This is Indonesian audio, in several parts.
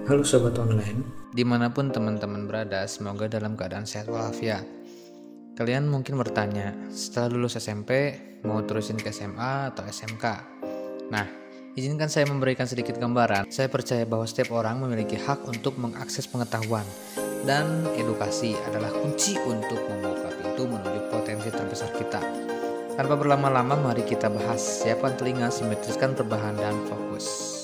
Halo Sobat Online. Dimanapun teman-teman berada, semoga dalam keadaan sehat walafiat. Kalian mungkin bertanya, setelah lulus SMP, mau terusin ke SMA atau SMK? Nah, izinkan saya memberikan sedikit gambaran. Saya percaya bahwa setiap orang memiliki hak untuk mengakses pengetahuan, dan edukasi adalah kunci untuk membuka pintu menuju potensi terbesar kita. Tanpa berlama-lama, mari kita bahas. Siapkan telinga, simetriskan perbahan, dan fokus.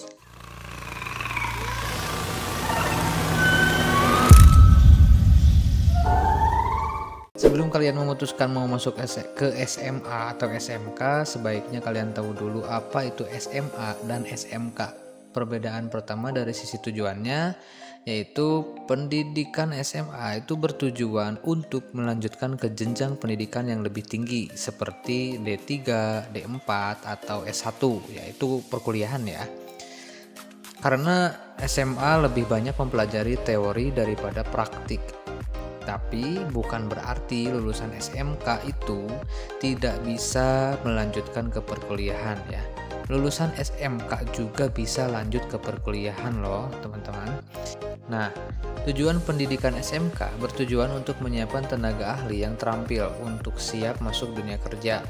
Sebelum kalian memutuskan mau masuk ke SMA atau SMK, sebaiknya kalian tahu dulu apa itu SMA dan SMK. Perbedaan pertama dari sisi tujuannya, yaitu pendidikan SMA itu bertujuan untuk melanjutkan ke jenjang pendidikan yang lebih tinggi seperti D3, D4, atau S1, yaitu perkuliahan ya. Karena SMA lebih banyak mempelajari teori daripada praktik. Tapi bukan berarti lulusan SMK itu tidak bisa melanjutkan ke perkuliahan ya. Lulusan SMK juga bisa lanjut ke perkuliahan loh teman-teman. Nah, tujuan pendidikan SMK bertujuan untuk menyiapkan tenaga ahli yang terampil untuk siap masuk dunia kerja.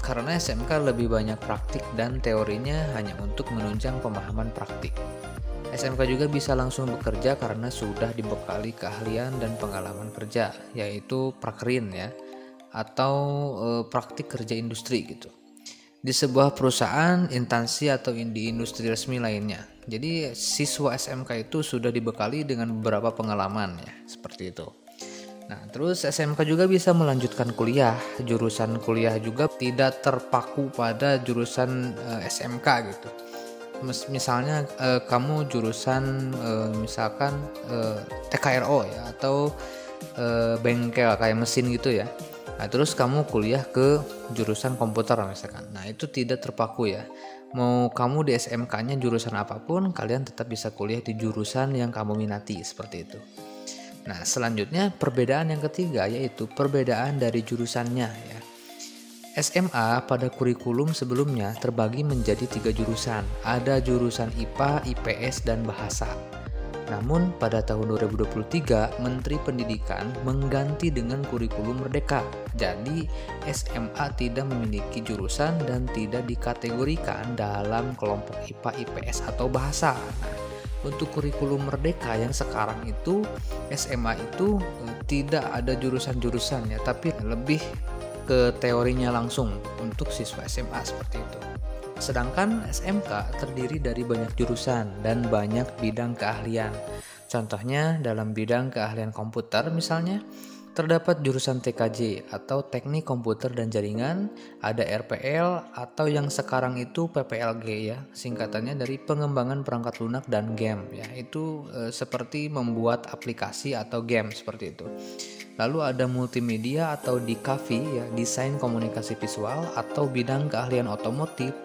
Karena SMK lebih banyak praktik dan teorinya hanya untuk menunjang pemahaman praktik. SMK juga bisa langsung bekerja karena sudah dibekali keahlian dan pengalaman kerja, yaitu prakerin ya, atau praktik kerja industri gitu. Di sebuah perusahaan, instansi atau di industri resmi lainnya. Jadi siswa SMK itu sudah dibekali dengan beberapa pengalaman ya, seperti itu. Nah, terus SMK juga bisa melanjutkan kuliah. Jurusan kuliah juga tidak terpaku pada jurusan SMK gitu. Misalnya kamu jurusan misalkan TKRO ya, atau bengkel kayak mesin gitu ya. Nah, terus kamu kuliah ke jurusan komputer misalkan. Nah, itu tidak terpaku ya. Mau kamu di SMK-nya jurusan apapun, kalian tetap bisa kuliah di jurusan yang kamu minati, seperti itu. Nah, selanjutnya perbedaan yang ketiga yaitu perbedaan dari jurusannya ya. SMA pada kurikulum sebelumnya terbagi menjadi 3 jurusan. Ada jurusan IPA, IPS, dan Bahasa. Namun pada tahun 2023, Menteri Pendidikan mengganti dengan kurikulum merdeka. Jadi SMA tidak memiliki jurusan dan tidak dikategorikan dalam kelompok IPA, IPS, atau Bahasa. Nah, untuk kurikulum merdeka yang sekarang itu, SMA itu tidak ada jurusan-jurusannya, tapi lebih ke teorinya langsung untuk siswa SMA seperti itu. Sedangkan SMK terdiri dari banyak jurusan dan banyak bidang keahlian. Contohnya dalam bidang keahlian komputer misalnya, terdapat jurusan TKJ atau Teknik Komputer dan Jaringan, ada RPL atau yang sekarang itu PPLG ya, singkatannya dari pengembangan perangkat lunak dan game ya. Itu seperti membuat aplikasi atau game seperti itu. Lalu ada multimedia atau DKV ya, desain komunikasi visual, atau bidang keahlian otomotif.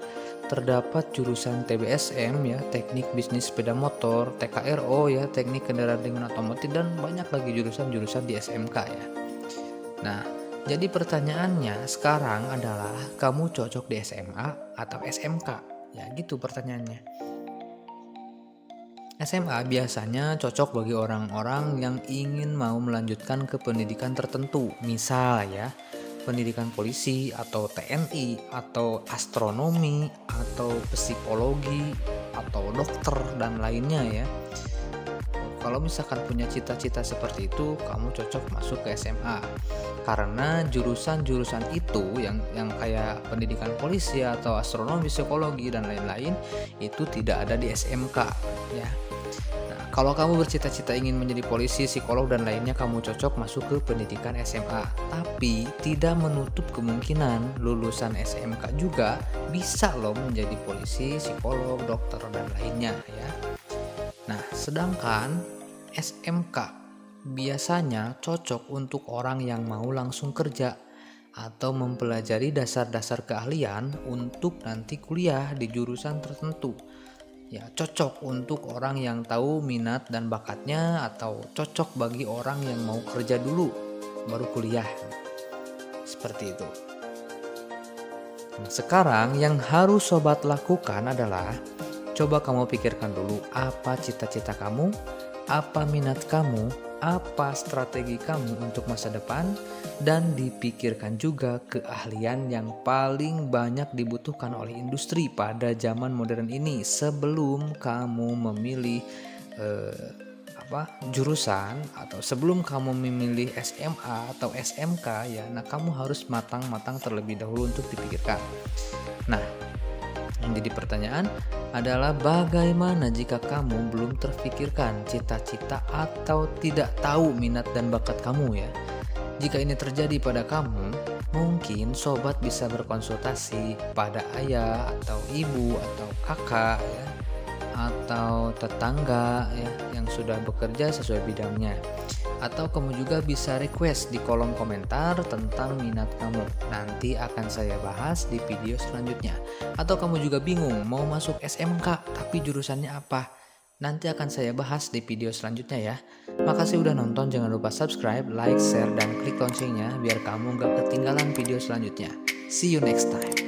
Terdapat jurusan TBSM ya, teknik bisnis sepeda motor, TKRO ya, teknik kendaraan ringan otomotif, dan banyak lagi jurusan-jurusan di SMK ya. Nah, jadi pertanyaannya sekarang adalah kamu cocok di SMA atau SMK? Ya gitu pertanyaannya. SMA biasanya cocok bagi orang-orang yang ingin mau melanjutkan ke pendidikan tertentu, misal ya, pendidikan polisi atau TNI atau astronomi atau psikologi atau dokter dan lainnya ya. Kalau misalkan punya cita-cita seperti itu, kamu cocok masuk ke SMA. Karena jurusan-jurusan itu yang kayak pendidikan polisi atau astronomi, psikologi dan lain-lain itu tidak ada di SMK ya. Kalau kamu bercita-cita ingin menjadi polisi, psikolog, dan lainnya, kamu cocok masuk ke pendidikan SMA. Tapi tidak menutup kemungkinan lulusan SMK juga bisa loh menjadi polisi, psikolog, dokter, dan lainnya ya. Nah, sedangkan SMK biasanya cocok untuk orang yang mau langsung kerja atau mempelajari dasar-dasar keahlian untuk nanti kuliah di jurusan tertentu. Ya, cocok untuk orang yang tahu minat dan bakatnya, atau cocok bagi orang yang mau kerja dulu baru kuliah. Seperti itu. Nah, sekarang yang harus sobat lakukan adalah Coba kamu pikirkan dulu apa cita-cita kamu, apa minat kamu, apa strategi kamu untuk masa depan, dan dipikirkan juga keahlian yang paling banyak dibutuhkan oleh industri pada zaman modern ini sebelum kamu memilih jurusan, atau sebelum kamu memilih SMA atau SMK ya. Nah, kamu harus matang-matang terlebih dahulu untuk dipikirkan. Nah, yang jadi pertanyaan adalah bagaimana jika kamu belum terfikirkan cita-cita atau tidak tahu minat dan bakat kamu ya. Jika ini terjadi pada kamu, mungkin sobat bisa berkonsultasi pada ayah atau ibu atau kakak ya, atau tetangga ya yang sudah bekerja sesuai bidangnya. Atau kamu juga bisa request di kolom komentar tentang minat kamu. Nanti akan saya bahas di video selanjutnya. Atau kamu juga bingung mau masuk SMK tapi jurusannya apa? Nanti akan saya bahas di video selanjutnya ya. Makasih udah nonton, jangan lupa subscribe, like, share, dan klik loncengnya biar kamu gak ketinggalan video selanjutnya. See you next time.